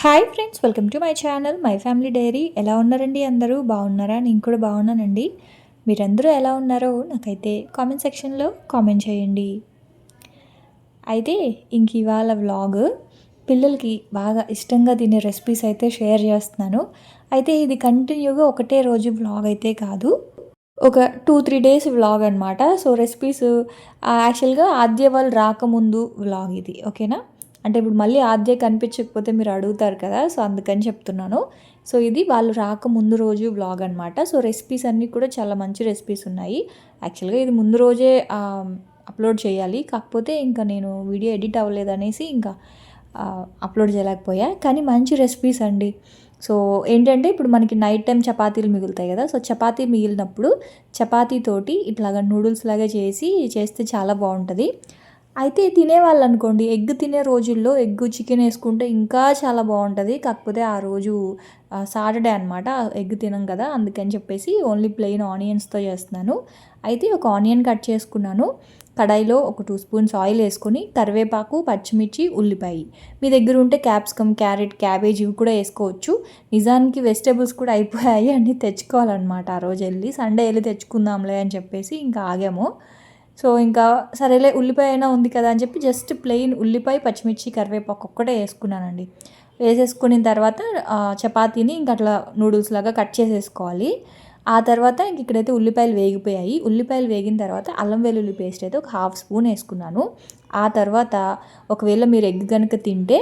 Hi friends, welcome to my channel my family dairy. ఎలా ఉన్నారండి? అందరూ బాగున్నారా? నేను కూడా బాగున్నానండి. మీరందరూ ఎలా ఉన్నారో నాకైతే కామెంట్ సెక్షన్లో కామెంట్ చేయండి. అయితే ఇంక ఇవాళ వ్లాగ్ పిల్లలకి బాగా ఇష్టంగా తినే రెసిపీస్ అయితే షేర్ చేస్తున్నాను. అయితే ఇది కంటిన్యూగా ఒకటే రోజు వ్లాగ్ అయితే కాదు, ఒక 2-3 డేస్ వ్లాగ్ అనమాట. సో రెసిపీస్ యాక్చువల్గా ఆద్య వాళ్ళు రాకముందు వ్లాగ్ ఇది, ఓకేనా? అంటే ఇప్పుడు మళ్ళీ ఆద్య కనిపించకపోతే మీరు అడుగుతారు కదా, సో అందుకని చెప్తున్నాను. సో ఇది వాళ్ళు రాకముందు రోజు వ్లాగ్ అనమాట. సో రెసిపీస్ అన్నీ కూడా చాలా మంచి రెసిపీస్ ఉన్నాయి. యాక్చువల్గా ఇది ముందు రోజే అప్లోడ్ చేయాలి, కాకపోతే ఇంకా నేను వీడియో ఎడిట్ అవ్వలేదు అనేసి ఇంకా అప్లోడ్ చేయలేకపోయా. కానీ మంచి రెసిపీస్ అండి. సో ఏంటంటే ఇప్పుడు మనకి నైట్ టైం చపాతీలు మిగులుతాయి కదా, సో చపాతీ మిగిలినప్పుడు చపాతీతోటి ఇట్లాగా నూడిల్స్ లాగా చేస్తే చాలా బాగుంటుంది. అయితే తినేవాళ్ళు అనుకోండి, ఎగ్ తినే రోజుల్లో ఎగ్ చికెన్ వేసుకుంటే ఇంకా చాలా బాగుంటుంది. కాకపోతే ఆ రోజు సాటర్డే అనమాట, ఎగ్ తినం కదా, అందుకని చెప్పేసి ఓన్లీ ప్లెయిన్ ఆనియన్స్తో చేస్తున్నాను. అయితే ఒక ఆనియన్ కట్ చేసుకున్నాను. కడాయిలో ఒక 2 స్పూన్స్ ఆయిల్ వేసుకొని కరివేపాకు, పచ్చిమిర్చి, ఉల్లిపాయ, మీ దగ్గర ఉంటే క్యాప్సికమ్, క్యారెట్, క్యాబేజ్ ఇవి కూడా వేసుకోవచ్చు. నిజానికి వెజిటేబుల్స్ కూడా అయిపోయాయి, అన్నీ తెచ్చుకోవాలన్నమాట. ఆ రోజు వెళ్ళి సండే వెళ్ళి తెచ్చుకుందాంలే అని చెప్పేసి ఇంకా ఆగాము. సో ఇంకా సరేలే ఉల్లిపాయ అయినా ఉంది కదా అని చెప్పి జస్ట్ ప్లెయిన్ ఉల్లిపాయ, పచ్చిమిర్చి, కరివేపాకు ఒక్కటే వేసుకున్నానండి. వేసేసుకున్న తర్వాత చపాతీని ఇంక అట్లా నూడిల్స్ లాగా కట్ చేసేసుకోవాలి. ఆ తర్వాత ఇంక ఇక్కడైతే ఉల్లిపాయలు వేగిపోయాయి. ఉల్లిపాయలు వేగిన తర్వాత అల్లం వెల్లుల్లి పేస్ట్ అయితే ఒక 1/2 స్పూన్ వేసుకున్నాను. ఆ తర్వాత ఒకవేళ మీరు ఎగ్ కనుక తింటే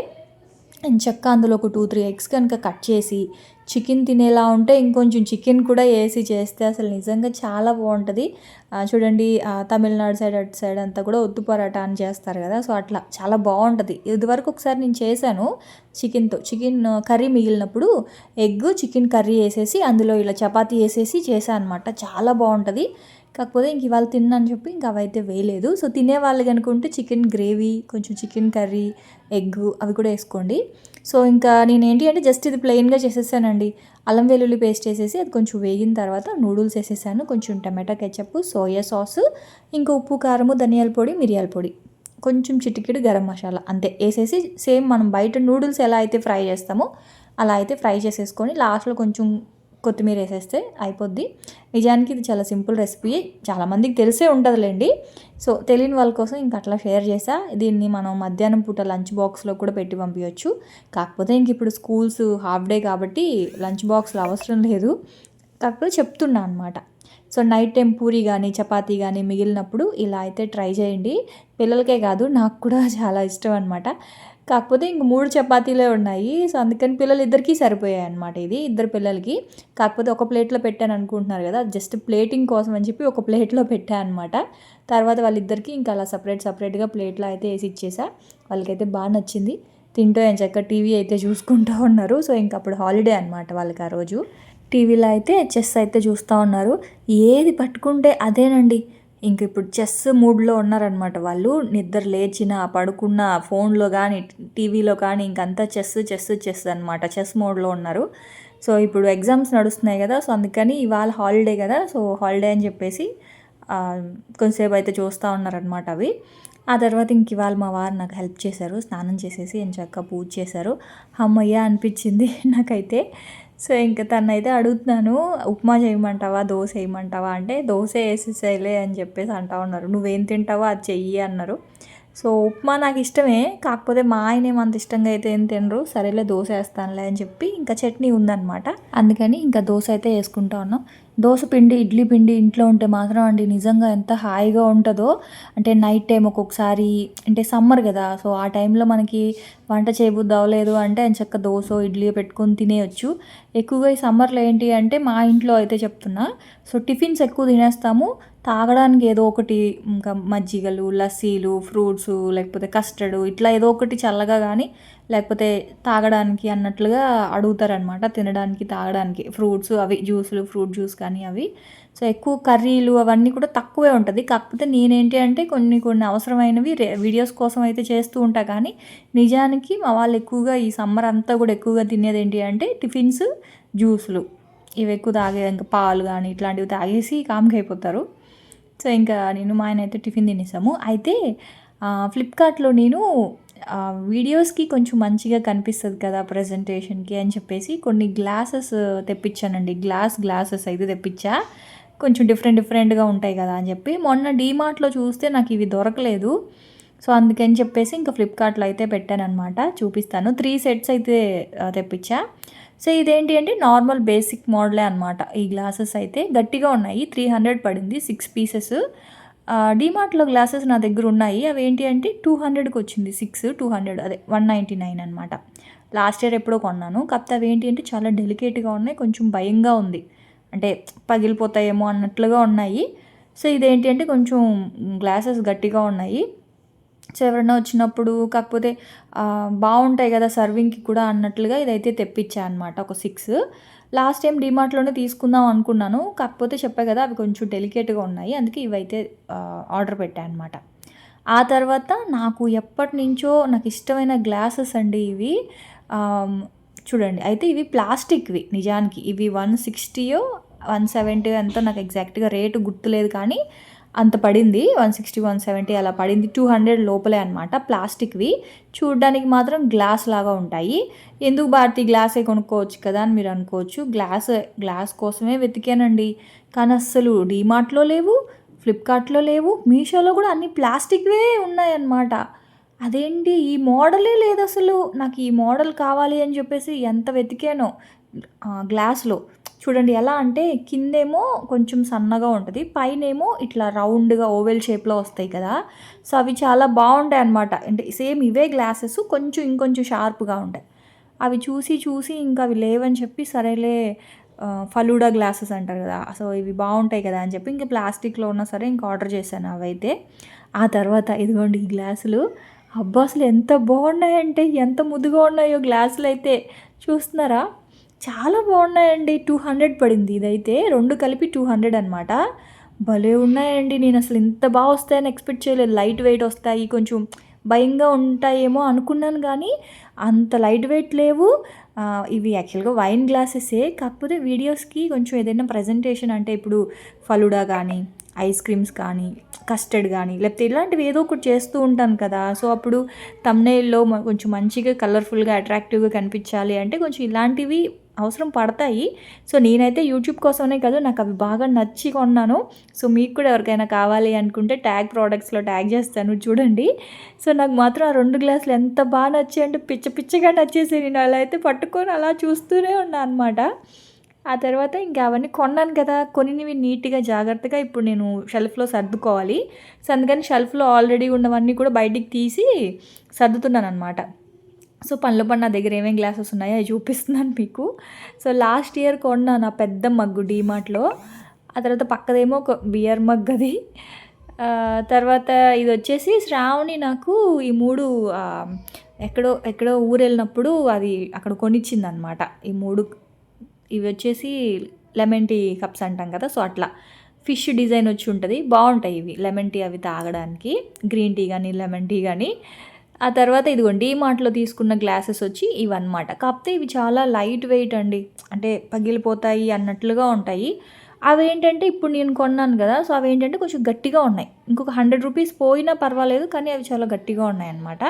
ఎంచక్కా అందులో ఒక 2-3 ఎగ్స్ కనుక కట్ చేసి, చికెన్ తినేలా ఉంటే ఇంకొంచెం చికెన్ కూడా వేసి చేస్తే అసలు నిజంగా చాలా బాగుంటుంది. చూడండి, తమిళనాడు సైడ్ అటు సైడ్ అంతా కూడా ఒత్తు పరాటా అని చేస్తారు కదా, సో అట్లా చాలా బాగుంటుంది. ఇదివరకు ఒకసారి నేను చేశాను చికెన్ కర్రీ మిగిలినప్పుడు ఎగ్ చికెన్ కర్రీ వేసేసి అందులో ఇలా చపాతీ వేసేసి చేశాను అనమాట. చాలా బాగుంటుంది. కాకపోతే ఇంక ఇవాళ తిన్నాను చెప్పి ఇంక అవైతే వేయలేదు. సో తినేవాళ్ళు కనుకుంటే చికెన్ గ్రేవీ, కొంచెం చికెన్ కర్రీ, ఎగ్ అవి కూడా వేసుకోండి. సో ఇంకా నేను ఏంటి అంటే జస్ట్ ఇది ప్లెయిన్గా చేసేసానండి. అల్లం వెల్లుల్లి పేస్ట్ వేసేసి అది కొంచెం వేగిన తర్వాత నూడిల్స్ వేసేసాను. కొంచెం టమాటా కెచప్, సోయా సాస్, ఇంకా ఉప్పు, కారము, ధనియాల పొడి, మిరియాల పొడి, కొంచెం చిటికెడు గరం మసాలా, అంతే వేసేసి సేమ్ మనం బయట నూడిల్స్ ఎలా అయితే ఫ్రై చేస్తామో అలా అయితే ఫ్రై చేసేసుకొని లాస్ట్లో కొంచెం కొత్తిమీర వేసేస్తే అయిపోద్ది. నిజానికి ఇది చాలా సింపుల్ రెసిపీ, చాలామందికి తెలిసే ఉంటుందిలేండి. సో తెలియని వాళ్ళ కోసం ఇంకా అట్లా షేర్ చేసా. దీన్ని మనం మధ్యాహ్నం పూట లంచ్ బాక్స్లో కూడా పెట్టి పంపించవచ్చు. కాకపోతే ఇంక ఇప్పుడు స్కూల్స్ హాఫ్ డే కాబట్టి లంచ్ బాక్స్లో అవసరం లేదు, కాకపోతే చెప్తున్నా అనమాట. సో నైట్ టైం పూరి కానీ చపాతీ కానీ మిగిలినప్పుడు ఇలా అయితే ట్రై చేయండి. పిల్లలకే కాదు నాకు కూడా చాలా ఇష్టం అనమాట. కాకపోతే ఇంక 3 చపాతీలే ఉన్నాయి. సో అందుకని పిల్లలిద్దరికీ సరిపోయాయి అనమాట. ఇది ఇద్దరు పిల్లలకి. కాకపోతే ఒక ప్లేట్లో పెట్టాను అనుకుంటున్నారు కదా, జస్ట్ ప్లేటింగ్ కోసం అని చెప్పి ఒక ప్లేట్లో పెట్టాను అనమాట. తర్వాత వాళ్ళిద్దరికీ ఇంకా అలా సపరేట్గా ప్లేట్లో అయితే వేసి ఇచ్చేసా. వాళ్ళకైతే బాగా నచ్చింది. తింటూ ఎంచక్క టీవీ అయితే చూసుకుంటూ ఉన్నారు. సో ఇంక అప్పుడు హాలిడే అనమాట వాళ్ళకి ఆ రోజు. టీవీలో అయితే చెస్ అయితే చూస్తూ ఉన్నారు. ఏది పట్టుకుంటే అదేనండి. ఇంక ఇప్పుడు చెస్ మూడ్లో ఉన్నారనమాట వాళ్ళు. నిద్ర లేచినా, పడుకున్న, ఫోన్లో కానీ టీవీలో కానీ ఇంకంతా చెస్ అనమాట. చెస్ మోడ్లో ఉన్నారు. సో ఇప్పుడు ఎగ్జామ్స్ నడుస్తున్నాయి కదా, సో అందుకని ఇవాళ హాలిడే కదా, సో హాలిడే అని చెప్పేసి కొంతసేపు అయితే చూస్తూ ఉన్నారనమాట అవి. ఆ తర్వాత ఇంక ఇవాళ మా వారు నాకు హెల్ప్ చేశారు. స్నానం చేసేసి ఎంచక్కా పూజ చేశారు. అమ్మయ్య అనిపించింది నాకైతే. సో ఇంకా తనైతే అడుగుతున్నాను, ఉప్మా చేయమంటావా, దోశ వేయమంటావా అంటే, దోశ వేసేసేలే అని చెప్పేసి అంటా ఉన్నారు. నువ్వేం తింటావో అది చెయ్యి అన్నారు. సో ఉప్మా నాకు ఇష్టమే, కాకపోతే మా ఆయన ఏమంత ఇష్టంగా అయితే ఏం తినరు. సరేలే దోశ వేస్తానులే అని చెప్పి ఇంకా చట్నీ ఉందన్నమాట, అందుకని ఇంకా దోశ అయితే వేసుకుంటా ఉన్నాం. దోశ పిండి, ఇడ్లీ పిండి ఇంట్లో ఉంటే మాత్రం అండి నిజంగా ఎంత హాయిగా ఉంటుందో. అంటే నైట్ టైం ఒక్కొక్కసారి, అంటే సమ్మర్ కదా, సో ఆ టైంలో మనకి వంట చేయబుద్ధి అవ్వలేదు అంటే ఎంచక్కా దోశ, ఇడ్లీ పెట్టుకొని తినేయచ్చు. ఎక్కువగా ఈ సమ్మర్లో ఏంటి అంటే మా ఇంట్లో అయితే చెప్తున్నా, సో టిఫిన్స్ ఎక్కువ తినేస్తాము. తాగడానికి ఏదో ఒకటి, ఇంకా మజ్జిగలు, లస్సీలు, ఫ్రూట్స్, లేకపోతే కస్టర్డ్, ఇట్లా ఏదో ఒకటి చల్లగా కానీ లేకపోతే తాగడానికి అన్నట్లుగా అడుగుతారనమాట. తినడానికి, తాగడానికి ఫ్రూట్స్ అవి జ్యూసులు, ఫ్రూట్ జ్యూస్ కానీ అవి. సో ఎక్కువ కర్రీలు అవన్నీ కూడా తక్కువే ఉంటుంది. కాకపోతే నేనేంటి అంటే కొన్ని అవసరమైనవి వీడియోస్ కోసం అయితే చేస్తూ ఉంటా. కానీ నిజానికి మా వాళ్ళు ఎక్కువగా ఈ సమ్మర్ అంతా కూడా ఎక్కువగా తినేది ఏంటి అంటే టిఫిన్స్, జ్యూసులు, ఇవి ఎక్కువ తాగే, ఇంకా పాలు కానీ ఇట్లాంటివి తాగేసి కామ్గా అయిపోతారు. సో ఇంకా నేను మా ఆయన అయితే టిఫిన్ తినేసాము. అయితే ఫ్లిప్కార్ట్లో నేను వీడియోస్‌కి కొంచెం మంచిగా కనిపిస్తది కదా! ప్రెజెంటేషన్‌కి అని చెప్పేసి కొన్ని గ్లాసెస్ తెప్పించానండి. గ్లాసెస్ అయితే తెప్పించా. కొంచెం డిఫరెంట్‌గా ఉంటాయి కదా! అని చెప్పి. మొన్న డీమార్ట్‌లో చూస్తే నాకివి దొరకలేదు. సో, అందుకని చెప్పేసి ఇంకా ఫ్లిప్‌కార్ట్‌లో అయితే పెట్టాననమాట. చూపిస్తాను. 3 సెట్స్ అయితే తెప్పించా. సో, ఇదేంటి అంటే నార్మల్ బేసిక్ మోడలే అనమాట. ఈ గ్లాసెస్ అయితే గట్టిగా ఉన్నాయి. 300 పడింది 6 పీసెస్. డీమార్ట్‌లో గ్లాసెస్ నా దగ్గరున్నాయి. అవేంటి అంటే 200కి వచ్చింది 6, 200 అదే 199 అనమాట. లాస్ట్ ఇయర్ ఎప్పుడో కొన్నాను. కాకపోతే అవేంటి అంటే చాలా డెలికేట్‌గా ఉన్నాయి. కొంచెం భయంగా ఉంది. అంటే పగిలిపోతాయేమో అన్నట్లుగా ఉన్నాయి. సో, ఇదేంటి అంటే కొంచెం గ్లాసెస్ గట్టిగా ఉన్నాయి. సో, ఎవరైనా వచ్చినప్పుడు కాకపోతే బావుంటాయి గదా! సర్వింగ్‌కి కూడా అన్నట్లుగా ఇదైతే తెప్పిచ్చా అనమాట ఒక 6. లాస్ట్ టైం డీమార్ట్‌లోనే తీసుకుందాం అనుకున్నాను. కాకపోతే చెప్పా గదా! అవి కొంచెం డెలికేట్‌గా ఉన్నాయి. అందుకే ఇవైతే ఆర్డర్ పెట్టా అనమాట. ఆ తర్వాత నాకు ఎప్పటినుంచో నాకిష్టమైన గ్లాసెస్ అండి ఇవి. ఆహ్, చూడండి అయితే ఇవి ప్లాస్టిక్‌వి నిజానికి. ఇవి 160యో, 170 ఎంతో నాకు ఎగ్జాక్ట్‌గా రేటు గుర్తులేదు కానీ అంత పడింది. 160, 170 అలా పడింది. 200 లోపలే అనమాట. ప్లాస్టిక్‌వి. చూడ్డానికి మాత్రం గ్లాస్ లాగా ఉంటాయి. ఎందుకు భారతి గ్లాసే కొనుక్కోవచ్చు కదా! అని మీరు అనుకోవచ్చు. గ్లాస్ కోసమే వెతికానండి. కానీ అస్సలు డీమార్ట్‌లో లేవు, ఫ్లిప్‌కార్ట్‌లో లేవు, మీషోలో కూడా అన్ని ప్లాస్టిక్‌వే ఉన్నాయన్నమాట. అదేంటి ఈ మోడలే లేదసలు. నాకు ఈ మోడల్ కావాలి అని చెప్పేసి ఎంత వెతికానో గ్లాస్‌లో. చూడండి ఎలా అంటే కిందేమో కొంచెం సన్నగా ఉంటది. పైనేమో ఇట్లా రౌండ్‌గా ఓవెల్ షేప్‌లో వస్తాయి కదా! సో, అవి చాలా బావుంటాయన్నమాట. అంటే సేమ్ ఇవే గ్లాసెస్ కొంచెం ఇంకొంచెం షార్ప్‌గా ఉంటాయి. అవి చూసి ఇంకా అవి లేవని చెప్పి సరేలే ఫలూడా గ్లాసెస్ అంటారు కదా! సో, ఇవి బావుంటాయి కదా! అని చెప్పి ఇంక ప్లాస్టిక్‌లో ఉన్నా సరే ఇంక ఆర్డర్ చేశాను అవైతే. ఆ తర్వాత ఇదిగోండి ఈ గ్లాసులు. అబ్బా! అసలు ఎంత బావున్నాయంటే ఎంత ముద్దుగా ఉన్నాయో గ్లాసులైతే. చూస్తున్నారా? చాలా బాగున్నాయండి. 200 పడింది ఇదైతే. 2 కలిపి 200 అనమాట. భలే ఉన్నాయండి. నేనసలు ఇంత బా వస్తాయని ఎక్స్‌పెక్ట్ చేయలేదు. లైట్ వెయిట్ వస్తాయి. కొంచెం భయంగా ఉంటాయేమో అనుకున్నాను గానీ, అంత లైట్ వెయిట్ లేవు. ఇవి యాక్చువల్‌గా వైన్ గ్లాసెసే. కాకపోతే వీడియోస్‌కి కొంచెం ఏదైనా ప్రెజెంటేషన్ అంటే ఇప్పుడు ఫలూడా గానీ, ఐస్ క్రీమ్స్ కానీ, కస్టర్డ్ గానీ, లేకపోతే ఇలాంటివి ఏదో ఒకటి చేస్తూ ఉంటాను కదా! సో, అప్పుడు థంబ్‌నెయిల్‌లో కొంచెం మంచిగా కలర్‌ఫుల్‌గా, అట్రాక్టివ్‌గా కనిపించాలి అంటే కొంచెం ఇలాంటివి అవసరం పడతాయి. సో, నేనైతే యూట్యూబ్ కోసమనే కాదు నాకవి బాగా నచ్చి కొన్నాను. సో, మీకు కూడా ఎవరికైనా కావాలి అనుకుంటే ప్రొడక్ట్స్‌లో ట్యాగ్ చేస్తాను చూడండి. సో, నాకు మాత్రం ఆ 2 గ్లాసులు ఎంత బా నచ్చాయంటే పిచ్చగా నచ్చేసాయి. నేను అలా అయితే పట్టుకొని అలా చూస్తూనే ఉన్నా అనమాట. ఆ తర్వాత ఇంకా అవన్నీ కొన్నాను కదా! కొనినవి నీట్‌గా జాగ్రత్తగా ఇప్పుడు నేను షెల్ఫ్‌లో సర్దుకోవాలి. సో, అందుకని షెల్ఫ్‌లో ఆల్రెడీ ఉన్నవన్నీ కూడా బయటికి తీసి సర్దుతున్నాననమాట. సో, పనిలో పని నా దగ్గర ఏమేం గ్లాసెస్ ఉన్నాయో అవి చూపిస్తున్నాను మీకు. సో, లాస్ట్ ఇయర్ కొన్నాను ఆ పెద్ద మగ్గు డీమార్ట్‌లో. ఆ తర్వాత పక్కదేమో ఒక బియర్ మగ్ అది. తర్వాత ఇదొచ్చేసి శ్రావణి నాకు ఈ 3 ఎక్కడో ఊరెళ్ళినప్పుడు అది అక్కడ కొనిచ్చిందనమాట. ఈ 3 ఇవొచ్చేసి లెమన్ టీ కప్స్ అంటాం కదా! సో, అట్లా. ఫిష్ డిజైన్ వచ్చి ఉంటది. బావుంటాయి ఇవి. లెమన్ టీ అవి తాగడానికి. గ్రీన్ టీ గానీ, లెమన్ టీ గానీ. ఆ తర్వాత ఇదిగోండి డీమార్ట్‌లో తీసుకున్న గ్లాసెస్ వచ్చి ఇవన్నమాట. కాకపోతే ఇవి చాలా లైట్ వెయిట్ అండి. అంటే పగిలిపోతాయి అన్నట్లుగా ఉంటాయి. అవేంటంటే ఇప్పుడు నేను కొన్నాను గదా! సో, అవేంటంటే కొంచెం గట్టిగా ఉన్నాయి. ఇంకొక 100 రూపీస్ పోయినా పర్వాలేదు. కానీ అవి చాలా గట్టిగా ఉన్నాయన్నమాట.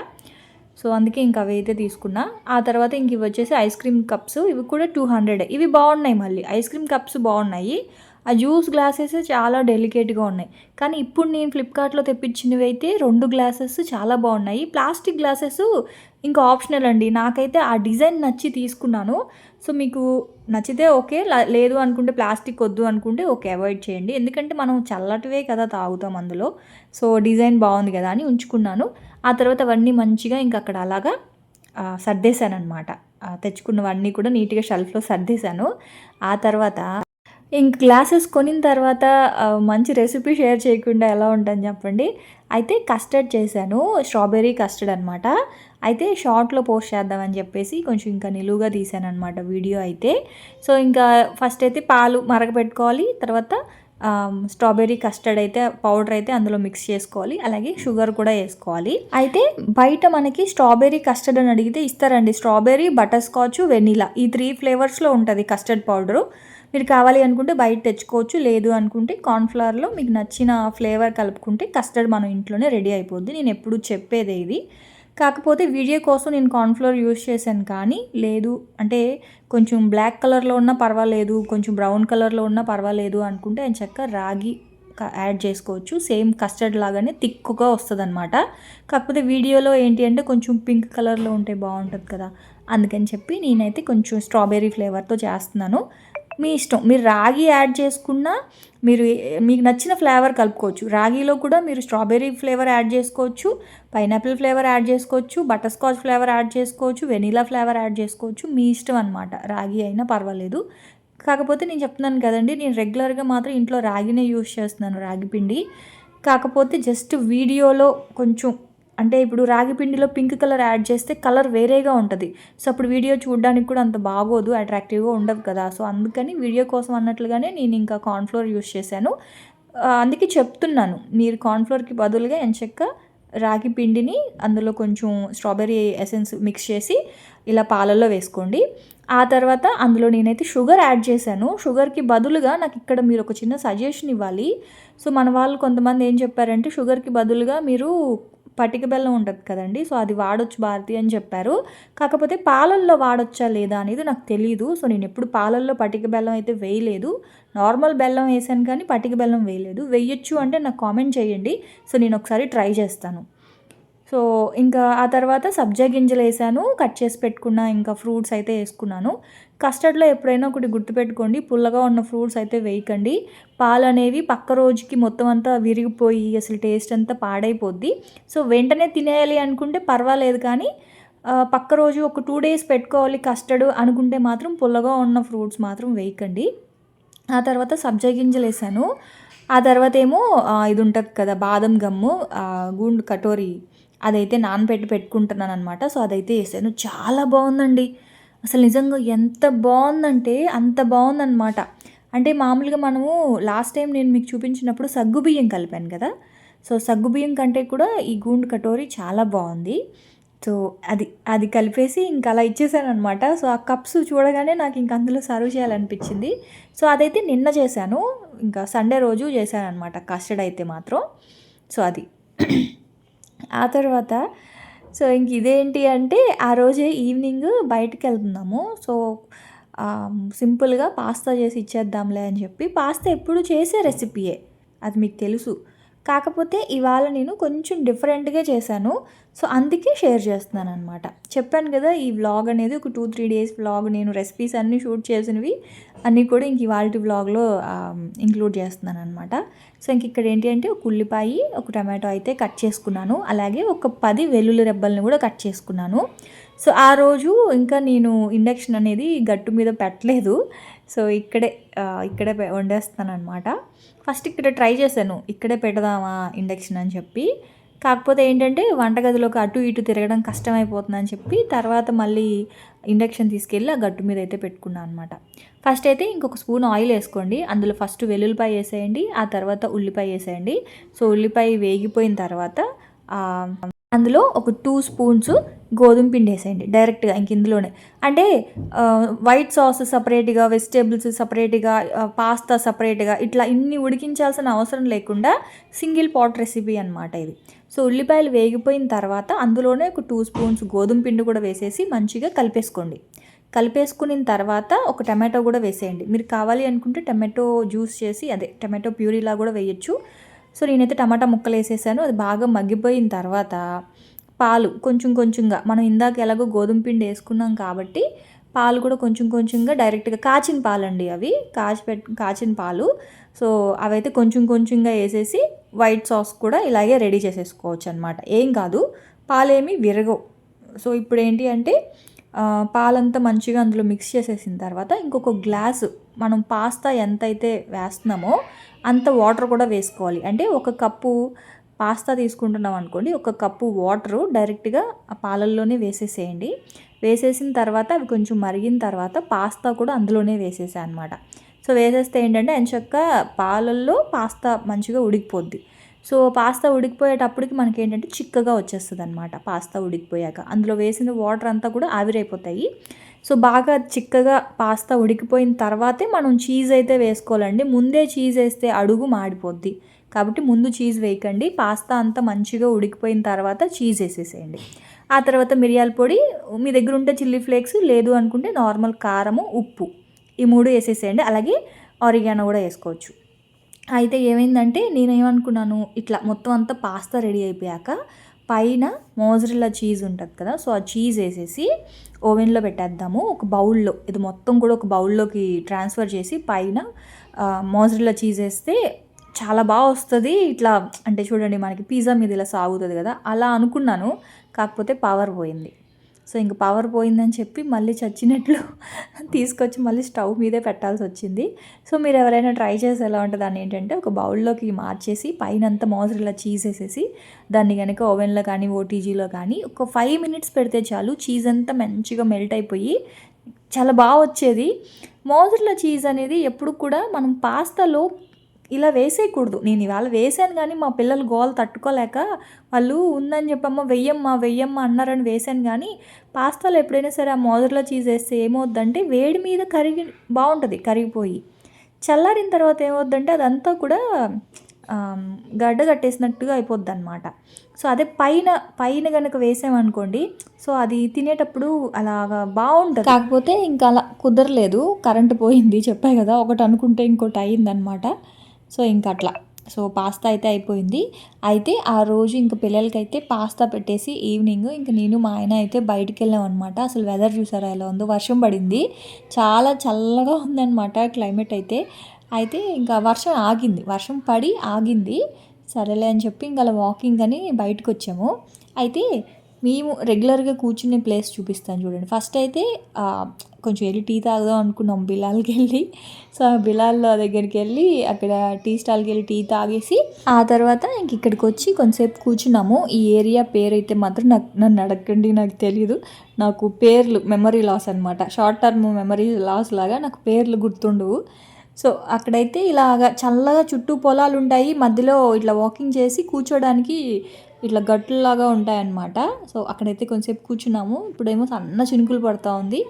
సో, అందుకే ఇంక అవైతే తీసుకున్నా. ఆ తర్వాత ఇంక ఇవొచ్చేసి ఐస్ క్రీమ్ కప్స్. ఇవి కూడా 200 ఇవి బావున్నాయి మళ్ళీ. ఐస్ క్రీమ్ కప్స్ బావున్నాయి. ఆ జ్యూస్ గ్లాసెస్ చాలా డెలికేట్‌గా ఉన్నాయి. కానీ ఇప్పుడు నేను ఫ్లిప్‌కార్ట్‌లో తెప్పించినవైతే 2 గ్లాసెస్ చాలా బావున్నాయి. ప్లాస్టిక్ గ్లాసెస్ ఇంకా ఆప్షనల్ అండి. నాకైతే ఆ డిజైన్ నచ్చి తీసుకున్నాను. సో, మీకు నచ్చితే ఓకే. లేదు అనుకుంటే ప్లాస్టిక్ వద్దు అనుకుంటే ఓకే. అవాయిడ్ చేయండి. ఎందుకంటే మనం చల్లటివే కదా తాగుతాం అందులో. సో, డిజైన్ బావుంది కదా అని ఉంచుకున్నాను. ఆ తర్వాత అవన్నీ మంచిగా ఇంక అక్కడ అలాగా సర్దేశాననమాట. తెచ్చుకున్నవన్నీ కూడా నీట్‌గా షెల్ఫ్‌లో సర్దేశాను. ఆ తర్వాత ఇంక గ్లాసెస్ కొనిన తర్వాత మంచి రెసిపీ షేర్ చేయకుండా ఎలా ఉంటాను చెప్పండి. అయితే కస్టర్డ్ చేశాను. స్ట్రాబెర్రీ కస్టర్డ్ అనమాట. అయితే షార్ట్‌లో పోస్ట్ చేద్దామని చెప్పేసి కొంచెం ఇంకా నిలువుగా తీశాననమాట వీడియో అయితే. సో, ఇంకా ఫస్ట్ అయితే పాలు మరగపెట్టుకోవాలి. తర్వాత స్ట్రాబెర్రీ కస్టర్డ్ అయితే పౌడర్ అయితే అందులో మిక్స్ చేసుకోవాలి. అలాగే షుగర్ కూడా ఏసుకోవాలి. అయితే బయట మనకి స్ట్రాబెర్రీ కస్టర్డ్ అని అడిగితే ఇస్తారండి. స్ట్రాబెర్రీ, బటర్ స్కాచ్, వెనిలా ఈ 3 ఫ్లేవర్స్‌లో ఉంటది కస్టర్డ్ పౌడరు. మీరు కావాలి అనుకుంటే బయట తెచ్చుకోవచ్చు. లేదు అనుకుంటే కార్న్‌ఫ్లవర్‌లో మీకు నచ్చిన ఫ్లేవర్ కలుపుకుంటే కస్టర్డ్ మనం ఇంట్లోనే రెడీ అయిపోద్ది. నేను ఎప్పుడు చెప్పేదే ఇది. కాకపోతే వీడియో కోసం నేను కార్న్‌ఫ్లోర్ యూజ్ చేశాను కానీ, లేదు అంటే కొంచెం బ్లాక్ కలర్‌లో ఉన్నా పర్వాలేదు, కొంచెం బ్రౌన్ కలర్‌లో ఉన్నా పర్వాలేదు అనుకుంటే ఎంచక్కా రాగి యాడ్ చేసుకోవచ్చు. సేమ్ కస్టర్డ్ లాగానే థిక్‌గా వస్తదనమాట. కాకపోతే వీడియోలో ఏంటి అంటే కొంచెం పింక్ కలర్‌లో ఉంటే బావుంటది కదా! అందుకని చెప్పి నేనైతే కొంచెం స్ట్రాబెర్రీ ఫ్లేవర్‌తో చేస్తున్నాను. మీ ఇష్టం. మీరు రాగి యాడ్ చేసుకున్నా మీరు మీకు నచ్చిన ఫ్లేవర్ కలుపుకోవచ్చు. రాగిలో కూడా మీరు స్ట్రాబెర్రీ ఫ్లేవర్ యాడ్ చేసుకోవచ్చు, పైనాపిల్ ఫ్లేవర్ యాడ్ చేసుకోవచ్చు, బటర్ స్కాచ్ ఫ్లేవర్ యాడ్ చేసుకోవచ్చు, వెనిలా ఫ్లేవర్ యాడ్ చేసుకోవచ్చు. మీ ఇష్టం అనమాట. రాగి అయినా పర్వాలేదు. కాకపోతే నేను చెప్తున్నాను కదండీ! నేను రెగ్యులర్‌గా మాత్రం ఇంట్లో రాగినే యూజ్ చేస్తున్నాను, రాగి పిండి. కాకపోతే జస్ట్ వీడియోలో కొంచెం అంటే ఇప్పుడు రాగి పిండిలో పింక్ కలర్ యాడ్ చేస్తే కలర్ వేరేగా ఉంటది. సో, అప్పుడు వీడియో చూడడానికి కూడా అంత బాగోదు, అట్రాక్టివ్‌గా ఉండదు కదా! సో, అందుకని వీడియో కోసం అన్నట్లుగానే నేను ఇంకా కార్న్‌ఫ్లోర్ యూజ్ చేశాను. అందుకే చెప్తున్నాను. మీరు కార్న్‌ఫ్లోర్‌కి బదులుగా ఎంచక్కా రాగి పిండిని అందులో కొంచెం స్ట్రాబెర్రీ ఎసెన్స్ మిక్స్ చేసి ఇలా పాలల్లో వేసుకోండి. ఆ తర్వాత అందులో నేనైతే షుగర్ యాడ్ చేశాను. షుగర్‌కి బదులుగా నాకిక్కడ మీరు ఒక చిన్న సజెషన్ ఇవ్వాలి. సో, మన వాళ్ళు కొంతమంది ఏం చెప్పారంటే షుగర్‌కి బదులుగా మీరు పటిక బెల్లం ఉంటది కదండీ! సో, అది వాడొచ్చు భారతి అని చెప్పారు. కాకపోతే పాలల్లో వాడొచ్చా లేదా అనేది నాకు తెలీదు. సో, నేనెప్పుడు పాలల్లో పటిక బెల్లం అయితే వేయలేదు. నార్మల్ బెల్లం ఏసాను కానీ పటిక బెల్లం వేయలేదు. వెయ్యొచ్చు అంటే నాకు కామెంట్ చేయండి. సో, నేనొకసారి ట్రై చేస్తాను. సో, ఇంకా ఆ తర్వాత సబ్జా గింజలేసాను. కట్ చేసి పెట్టుకున్న ఇంకా ఫ్రూట్స్ అయితే ఏసుకున్నాను. కస్టర్డ్‌లో ఎప్పుడైనా ఒకటి గుర్తుపెట్టుకోండి, పుల్లగా ఉన్న ఫ్రూట్స్ అయితే వేయకండి. పాలనేవి పక్క రోజుకి మొత్తం అంతా విరిగిపోయి అసలు టేస్ట్ అంతా పాడైపోద్ది. సో, వెంటనే తినేయాలి అనుకుంటే పర్వాలేదు కానీ పక్క రోజు ఒక 2 డేస్ పెట్టుకోవాలి కస్టర్డ్ అనుకుంటే మాత్రం పుల్లగా ఉన్న ఫ్రూట్స్ మాత్రం వేయకండి. ఆ తర్వాత సబ్జా గింజలేసాను. ఆ తర్వాతేమో ఇది ఉంటది కదా! బాదం గమ్ము, గూండ్ కటోరీ అదైతే నానబెట్టి పెట్టుకుంటున్నాననమాట. సో, అదైతే ఏసాను. చాలా బావుందండి. అసలు నిజంగా ఎంత బావుందంటే అంత బావుందనమాట. అంటే మామూలుగా మనము లాస్ట్ టైం నేను మీకు చూపించినప్పుడు సగ్గుబియ్యం కలిపాను కదా! సో, సగ్గుబియ్యం కంటే కూడా ఈ గూండ్ కటోరీ చాలా బావుంది. సో, అది కలిపేసి ఇంక అలా ఇచ్చేసాననమాట. సో, ఆ కప్స్ చూడగానే నాకింక అందులో సర్వ్ చేయాలనిపిచ్చింది. సో, అదైతే నిన్న చేశాను. ఇంకా సండే రోజు చేశాననమాట కస్టర్డ్ అయితే మాత్రం. సో, అది. ఆ తర్వాత ఇంక ఇదేంటి అంటే ఆ రోజే ఈవినింగ్ బయటికెళ్తున్నాము. సో, సింపుల్‌గా పాస్తా చేసి ఇచ్చేద్దాంలే అని చెప్పి పాస్తా ఎప్పుడు చేసే రెసిపీయే. అది మీకు తెలుసు. కాకపోతే ఇవాళ నేను కొంచెం డిఫరెంట్‌గా చేశాను. సో, అందుకే షేర్ చేస్తున్నాననమాట. చెప్పాను కదా! ఈ వ్లాగ్ అనేది ఒక 2, 3 డేస్ వ్లాగ్ నేను రెసిపీస్ అన్నీ షూట్ చేసినవి అన్నీ కూడా ఇంక ఇవాల్టి వ్లాగ్‌లో ఇంక్లూడ్ చేస్తున్నాననమాట. సో, ఇంక ఇక్కడ ఏంటి అంటే ఒక ఉల్లిపాయి, ఒక టమాటో అయితే కట్ చేసుకున్నాను. అలాగే ఒక 10 వెల్లుల్లి రెబ్బల్ని కూడా కట్ చేసుకున్నాను. సో, ఆ రోజు ఇంకా నేను ఇండక్షన్ అనేది గట్టు మీద పెట్టలేదు. సో, ఇక్కడే వండేస్తాననమాట. ఫస్ట్ ఇక్కడ ట్రై చేశాను. ఇక్కడే పెడదామా ఇండక్షన్ అని చెప్పి. కాకపోతే ఏంటంటే వంటగదిలోకి అటు ఇటు తిరగడం కష్టమైపోతుందని చెప్పి తర్వాత మళ్ళీ ఇండక్షన్ తీసుకెళ్ళి ఆ గట్టు మీద అయితే పెట్టుకున్నాను అనమాట. ఫస్ట్ అయితే ఇంకొక స్పూన్ ఆయిల్ వేసుకోండి. అందులో ఫస్ట్ వెల్లుల్లిపాయ వేసేయండి. ఆ తర్వాత ఉల్లిపాయ వేసేయండి. సో, ఉల్లిపాయ వేగిపోయిన తర్వాత అందులో ఒక 2 స్పూన్స్ గోధుమ పిండి వేసేయండి డైరెక్ట్‌గా ఇంక ఇందులోనే. అంటే వైట్ సాస్ సెపరేట్‌గా, వెజిటబుల్స్ సెపరేట్‌గా, పాస్తా సెపరేట్‌గా ఇట్లా ఇన్ని ఉడికించాల్సిన అవసరం లేకుండా సింగిల్ పాట్ రెసిపీ అనమాట ఇది. సో, ఉల్లిపాయలు వేగిపోయిన తర్వాత అందులోనే ఒక 2 స్పూన్స్ గోధుమ పిండి కూడా వేసేసి మంచిగా కలిపేసుకోండి. కలిపేసుకున్న తర్వాత ఒక టమాటో కూడా వేసేయండి. మీరు కావాలి అనుకుంటే టమాటో జ్యూస్ చేసి టమాటో ప్యూరీలా కూడా వేయొచ్చు. సో, నేనైతే టమాటా ముక్కలు వేసేసాను. అది బాగా మగ్గిపోయిన తర్వాత పాలు కొంచెం కొంచెంగా మనం ఇందాక ఎలాగో గోధుమ పిండి వేసుకున్నాం కాబట్టి పాలు కూడా కొంచెం కొంచెంగా డైరెక్ట్‌గా కాచిన పాలండి అవి. కాచిన పాలు. సో, అవైతే కొంచెం కొంచెంగా వేసేసి వైట్ సాస్ కూడా ఇలాగే రెడీ చేసేసుకోవచ్చు అనమాట. ఏం కాదు, పాలేమి విరగవు. సో, ఇప్పుడేంటి అంటే పాలంతా మంచిగా అందులో మిక్స్ చేసేసిన తర్వాత ఇంకొక గ్లాసు మనం పాస్తా ఎంతైతే వేస్తున్నామో అంత వాటర్ కూడా వేసుకోవాలి. అంటే ఒక కప్పు పాస్తా తీసుకుంటున్నాం అనుకోండి, ఒక కప్పు వాటరు డైరెక్ట్‌గా ఆ పాలల్లోనే వేసేసేయండి. వేసేసిన తర్వాత అవి కొంచెం మరిగిన తర్వాత పాస్తా కూడా అందులోనే వేసేసా అనమాట. సో, వేసేస్తే ఏంటంటే ఎంచక్కా పాలల్లో పాస్తా మంచిగా ఉడికిపోద్ది. సో, పాస్తా ఉడికిపోయేటప్పటికి మనకేంటంటే చిక్కగా వచ్చేస్తదనమాట పాస్తా ఉడికిపోయాక. అందులో వేసిన వాటర్ అంతా కూడా ఆవిరైపోతాయి. సో, బాగా చిక్కగా పాస్తా ఉడికిపోయిన తర్వాతే మనం చీజ్ అయితే వేసుకోవాలండి. ముందే చీజ్ వేస్తే అడుగు మాడిపోద్ది. కాబట్టి ముందు చీజ్ వేయకండి. పాస్తా అంతా మంచిగా ఉడికిపోయిన తర్వాత చీజ్ వేసేసేయండి. ఆ తర్వాత మిరియాల పొడి, మీ దగ్గర ఉంటే చిల్లీ ఫ్లేక్స్, లేదు అనుకుంటే నార్మల్ కారము, ఉప్పు, ఈ 3 వేసేసేయండి. అలాగే ఆరిగానో కూడా వేసుకోవచ్చు. అయితే ఏమైందంటే నేనేమనుకున్నాను, ఇట్లా మొత్తం అంతా పాస్తా రెడీ అయిపోయాక పైన మోజరెల్లా చీజ్ ఉంటుంది కదా, సో ఆ చీజ్ వేసేసి ఓవెన్లో పెట్టేద్దాము. ఒక బౌల్లో ఇది మొత్తం కూడా ఒక బౌల్లోకి ట్రాన్స్ఫర్ చేసి పైన మోజరెల్లా చీజ్ వేస్తే చాలా బాగా వస్తుంది. ఇట్లా అంటే చూడండి, మనకి పిజ్జా మీద ఇలా సాగుతుంది కదా, అలా అనుకున్నాను. కాకపోతే పవర్ పోయింది. సో ఇంక పవర్ పోయిందని చెప్పి మళ్ళీ చచ్చినట్లు తీసుకొచ్చి మళ్ళీ స్టవ్ మీదే పెట్టాల్సి వచ్చింది. సో మీరు ఎవరైనా ట్రై చేసి ఎలా ఉంటుంది దాన్ని ఏంటంటే, ఒక బౌల్లోకి మార్చేసి పైనంతా మోజరెల్లా చీజ్ వేసేసి దాన్ని కనుక ఓవెన్లో కానీ ఓటీజీలో కానీ ఒక 5 మినిట్స్ పెడితే చాలు, చీజ్ అంతా మంచిగా మెల్ట్ అయిపోయి చాలా బాగా వచ్చేది. మోజరెల్లా చీజ్ అనేది ఎప్పుడు కూడా మనం పాస్తాలో ఇలా వేసేయకూడదు. నేను ఇవాళ వేసాను కానీ మా పిల్లలు గోల తట్టుకోలేక వాళ్ళు ఉందని చెప్పమ్మా వెయ్యమ్మా అన్నారని వేసాను. కానీ పాస్తాలో ఎప్పుడైనా సరే ఆ మోజరెల్లా చీజ్ వేస్తే ఏమవుద్దంటే వేడి మీద బాగుంటుంది, కరిగిపోయి చల్లారిన తర్వాత ఏమవుద్దంటే అదంతా కూడా గడ్డ కట్టేసినట్టుగా అయిపోద్ది అనమాట. సో అదే పైన కనుక వేసామనుకోండి, సో అది తినేటప్పుడు అలాగా బాగుంటుంది. కాకపోతే ఇంకా అలా కుదరలేదు, కరెంటు పోయింది చెప్పాయి కదా, ఒకటి అనుకుంటే ఇంకోటి అయిందనమాట. సో ఇంక అట్లా సో పాస్తా అయితే అయిపోయింది. అయితే ఆ రోజు ఇంక పిల్లలకైతే పాస్తా పెట్టేసి ఈవినింగ్ ఇంక నేను మా ఆయన అయితే బయటికి వెళ్ళాం అనమాట. అసలు వెదర్ చూసారా ఎలా ఉందో, వర్షం పడింది, చాలా చల్లగా ఉందన్నమాట క్లైమేట్ అయితే ఇంకా వర్షం పడి ఆగింది. సరేలే అని చెప్పి ఇంకా అలా వాకింగ్ అని బయటకు వచ్చాము. అయితే మేము రెగ్యులర్గా కూర్చునే ప్లేస్ చూపిస్తాను చూడండి. ఫస్ట్ అయితే కొంచెం వెళ్ళి టీ తాగుదాం అనుకున్నాం బిలాల్కి వెళ్ళి. సో బిలాల్ దగ్గరికి వెళ్ళి అక్కడ టీ స్టాల్కి వెళ్ళి టీ తాగేసి ఆ తర్వాత ఇంక ఇక్కడికి వచ్చి కొంతసేపు కూర్చున్నాము. ఈ ఏరియా పేరు అయితే మాత్రం నన్ను అడగండి, నాకు తెలియదు. నాకు పేర్లు మెమరీ లాస్ అనమాట, షార్ట్ టర్మ్ మెమరీ లాస్ లాగా నాకు పేర్లు గుర్తుండవు. సో అక్కడైతే ఇలాగా చల్లగా చుట్టూ పొలాలు ఉంటాయి, మధ్యలో ఇట్లా వాకింగ్ చేసి కూర్చోడానికి ఇట్లా గట్టులాగా ఉంటాయన్నమాట. సో అక్కడైతే కొంచెంసేపు కూర్చున్నాము. ఇప్పుడేమో సన్న చినుకులు పడుతూ ఉంది,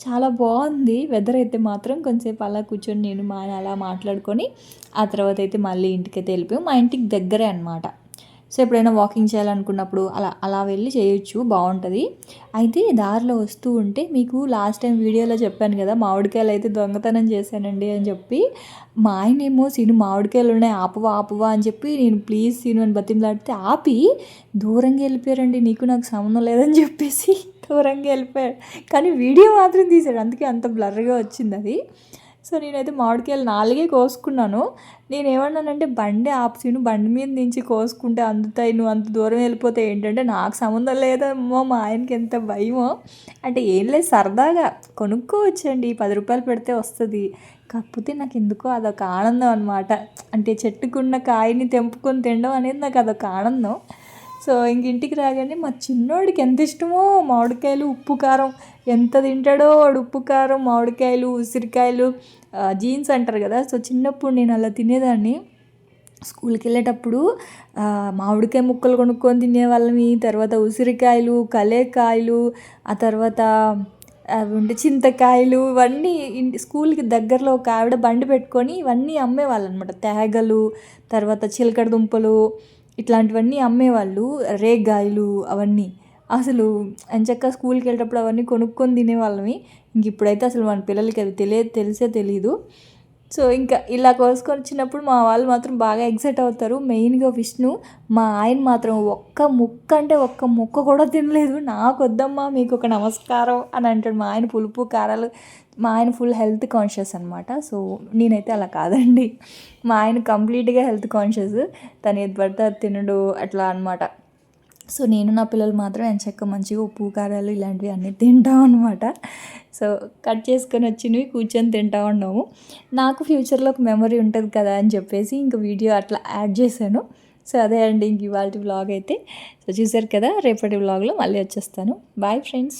చాలా బాగుంది వెదర్ అయితే మాత్రం. కొంచెంసేపు అలా కూర్చొని నేను మా ఆయన అలా మాట్లాడుకొని ఆ తర్వాత అయితే మళ్ళీ ఇంటికైతే వెళ్ళిపోయాం. మా ఇంటికి దగ్గరే అనమాట. సో ఎప్పుడైనా వాకింగ్ చేయాలనుకున్నప్పుడు అలా వెళ్ళి చేయొచ్చు, బాగుంటుంది. అయితే దారిలో వస్తూ ఉంటే మీకు లాస్ట్ టైం వీడియోలో చెప్పాను కదా, మామిడికాయలు అయితే దొంగతనం చేశానండి అని చెప్పి. మా ఆయన ఏమో సీను మామిడికాయలు ఉన్నాయి ఆపువా అని చెప్పి నేను ప్లీజ్ సీను అని బతిమలాడితే ఆపి దూరంగా వెళ్ళిపోయారండి. నీకు నాకు సంబంధం లేదని చెప్పేసి దూరంగా వెళ్ళిపోయాడు. కానీ వీడియో మాత్రం తీసాడు, అందుకే అంత బ్లర్గా వచ్చింది అది. సో నేనైతే మామిడికాయలు 4 కోసుకున్నాను. నేను ఏమన్నానంటే బండి ఆపుసీను, బండి మీద నుంచి కోసుకుంటే అందుతాయి, నువ్వు అంత దూరం వెళ్ళిపోతే ఏంటంటే, నాకు సంబంధం లేదమ్మో, మా ఆయనకి ఎంత భయమో. అంటే ఏం లేదు, సరదాగా కొనుక్కోవచ్చండి, 10 రూపాయలు పెడితే వస్తుంది. కాకపోతే నాకు ఎందుకో అదొక ఆనందం అనమాట. అంటే చెట్టుకున్న కాయని తెంపుకొని తినడం అనేది నాకు అదొక ఆనందం. సో ఇంక ఇంటికి రాగానే మా చిన్నోడికి ఎంత ఇష్టమో మామిడికాయలు, ఉప్పు కారం ఎంత తింటాడో వాడు. ఉప్పు కారం, మామిడికాయలు, ఉసిరికాయలు, జీన్స్ అంటారు కదా. సో చిన్నప్పుడు నేను అలా తినేదాన్ని. స్కూల్కి వెళ్ళేటప్పుడు మామిడికాయ ముక్కలు కొనుక్కొని తినేవాళ్ళమి. తర్వాత ఉసిరికాయలు, కలేకాయలు, ఆ తర్వాత అవి ఉంటే చింతకాయలు, ఇవన్నీ స్కూల్కి దగ్గరలో ఒక ఆవిడ బండి పెట్టుకొని ఇవన్నీ అమ్మేవాళ్ళు అనమాట. తేగలు, తర్వాత చిలకడ దుంపలు, ఇట్లాంటివన్నీ అమ్మేవాళ్ళు. రేగాయలు అవన్నీ అసలు ఎంచక్క స్కూల్కి వెళ్ళేటప్పుడు అవన్నీ కొనుక్కొని తినేవాళ్ళమి. ఇంక ఇప్పుడైతే అసలు మన పిల్లలకి అవి తెలియదు. సో ఇంకా ఇలా కోసుకొని వచ్చినప్పుడు మా వాళ్ళు మాత్రం బాగా ఎక్సైట్ అవుతారు. మెయిన్గా విష్ణు, మా ఆయన మాత్రం ఒక్క ముక్క కూడా తినలేదు. నాకు వద్దమ్మా, మీకు ఒక నమస్కారం అని అంటాడు. మా ఆయన పులుపు కారాలు, మా ఆయన ఫుల్ హెల్త్ కాన్షియస్ అనమాట. సో నేనైతే అలా కాదండి. మా ఆయన కంప్లీట్గా హెల్త్ కాన్షియస్, తను ఏది పడితే అది తినడు అట్లా అనమాట. సో నేను నా పిల్లలు మాత్రం ఎంచక్క మంచిగా ఉప్పు కారాలు ఇలాంటివి అన్నీ తింటాం అనమాట. సో కట్ చేసుకొని వచ్చినవి కూర్చొని తింటా ఉన్నాము. నాకు ఫ్యూచర్లో ఒక మెమరీ ఉంటుంది కదా అని చెప్పేసి ఇంక వీడియో అట్లా యాడ్ చేశాను. సో అదే అండి ఇంక ఇవాళ వ్లాగ్ అయితే. సో చూసారు కదా, రేపటి వ్లాగ్లో మళ్ళీ వచ్చేస్తాను. Bye friends.